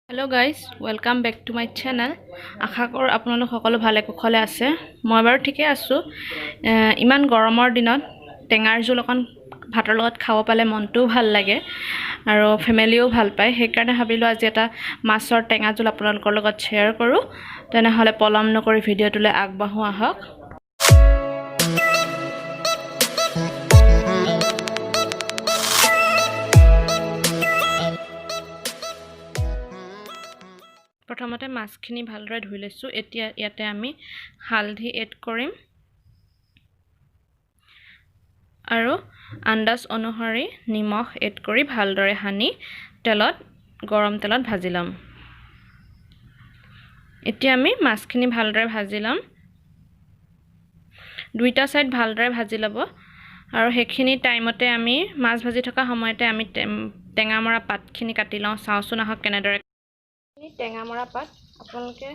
Hello guys, welcome back to my channel. আশা কৰো আপোনালোক সকলো ভালে কুশলে আছে। মই বাৰু ঠিকে আছো। ইমান গৰমৰ দিনত টেঙাৰ জোল অকন ভাতৰ লগত খাব পালে মনটো ভাল লাগে আৰু ফ্যামিলিও ভাল পায়। সেইকাৰণে ভাবিলো আজি এটা মাছৰ টেঙা জোল আপোনালোকৰ লগত শেয়াৰ কৰো। তেনেহলে পলম নকৰি ভিডিওটোলৈ আগবাঢ়ো আহক। প্ৰথমতে মাছখিনি ভালদৰে ধুই লৈছো। এতিয়া ইয়াতে আমি হালধি এড কৰিম আৰু আন্দাজ অনুসৰি নিমখ এড কৰি ভালদৰে হানি গৰম তেলত ভাজি লম। এতিয়া আমি মাছখিনি ভালদৰে ভাজি লম। দুইটা সাইড ভালদৰে ভাজি লব আৰু হেখিনি টাইমতে আমি মাছ ভাজি থকা সময়তে আমি টেঙা মৰা পাতখিনি কাটি লওঁ। চাওচোন আহক কেনেদৰে টেঙা মৰা পাত আপোনালোকে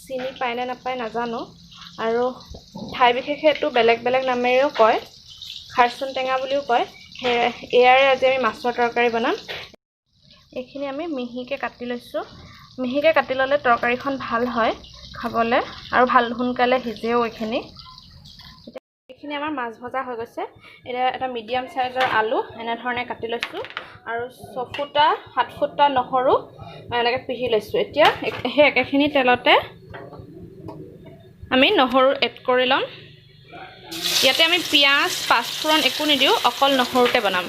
চিনি পায় নে নাপায় নাজানো আৰু ঠাই বিশেষে এটো বেলেগ বেলেগ নামেৰেও কয়। খাৰচুন টেঙা বুলিও কয়। এয়াৰে আজি আমি মাছৰ তৰকাৰী বনাম। এইখিনি আমি মিহিকে কাটি লৈছো। মিহিকে কাটি ললে তৰকাৰীখন ভাল হয় খাবলে আৰু ভাল সোনকালে সিজেও। এইখিনি আমাৰ মাছ ভজা হৈ গৈছে। এটা মিডিয়াম সাইজৰ আলু এনে ধৰণে কাটি লৈছো আৰু 6 ফুটা 7 ফুটা নহৰু এনেকৈ পিহি লৈছো। এতিয়া সেই একেখিনি তেলতে আমি নহৰু এড কৰি লম। ইয়াতে আমি পিয়াজ পাঁচফোৰণ একো নিদিও, অকল নহৰুতে বনাম।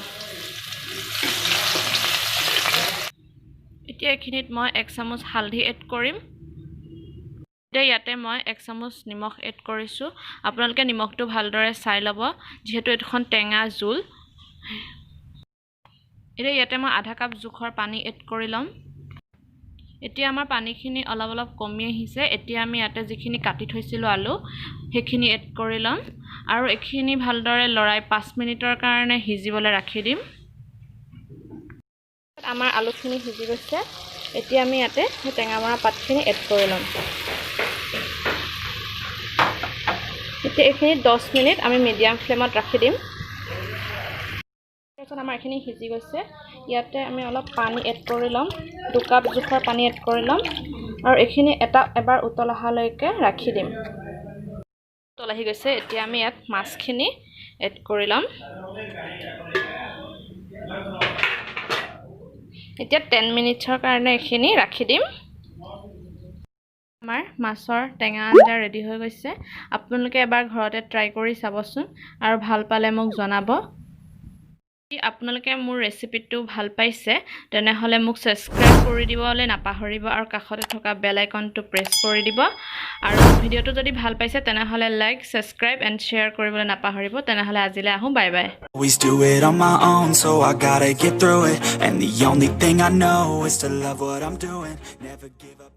এতিয়া এখিনিত মই 1 চামুচ হালধি এড কৰিম। ইয়াতে মই 1 চামুচ নিমখ এড কৰিছো। আপোনালোকে নিমখটো ভালদৰে চাই লব যেহেতু এখন টেঙা জোল। ইয়াতে মই আধা কাপ জোখৰ পানী এড কৰি লম। এতিয়া আমাৰ পানীখিনি অলপ কমি আহিছে। এতিয়া আমি ইয়াতে যিখিনি কাটি থৈছিলো আলু হেখিনি এড কৰি লম আৰু এখিনি ভালদৰে লৰাই 5 মিনিটৰ কাৰণে হিজিবলৈ ৰাখি দিম। আমাৰ আলুখিনি সিজি গৈছে। এতিয়া আমি ইয়াতে টেঙা মৰা পাতখিনি এড কৰি লম। এতিয়া এখিনি 10 মিনিট আমি মিডিয়াম ফ্লেমত ৰাখি দিম। আমাৰ এখিনি সিজি গৈছে। ইয়াতে আমি অলপ পানী এড কৰি লম। 2 কাপ জোখৰ পানী এড কৰি লম আৰু এখিনি এবাৰ উতল অহালৈকে ৰাখি দিম। উতল আহি গৈছে। এতিয়া আমি ইয়াত মাছখিনি এড কৰি লম। এতিয়া 10 মিনিটৰ কাৰণে এখিনি ৰাখি দিম। আমাৰ মাছৰ টেঙা আঞ্জা ৰেডি হৈ গৈছে। আপোনালোকে এবাৰ ঘৰতে ট্ৰাই কৰি চাবচোন আৰু ভাল পালে মোক জনাব। আপোনালোকে মোৰ ৰেচিপিটো ভাল পাইছে তেনেহলে মোক সাবস্ক্ৰাইব কৰি দিবলৈ নাপাহৰিব আৰু কাষতে থকা বেল আইকনটো প্ৰেছ কৰি দিব আৰু ভিডিওটো যদি ভাল পাইছে তেনেহলে লাইক সাবস্ক্ৰাইব এণ্ড শ্বেয়াৰ কৰিবলৈ নাপাহৰিব। তেনেহলে আজিলৈ আহো। Bye bye. Always do it on my own, so I gotta get through it. And the only thing I know is to love what I'm doing. Never give up.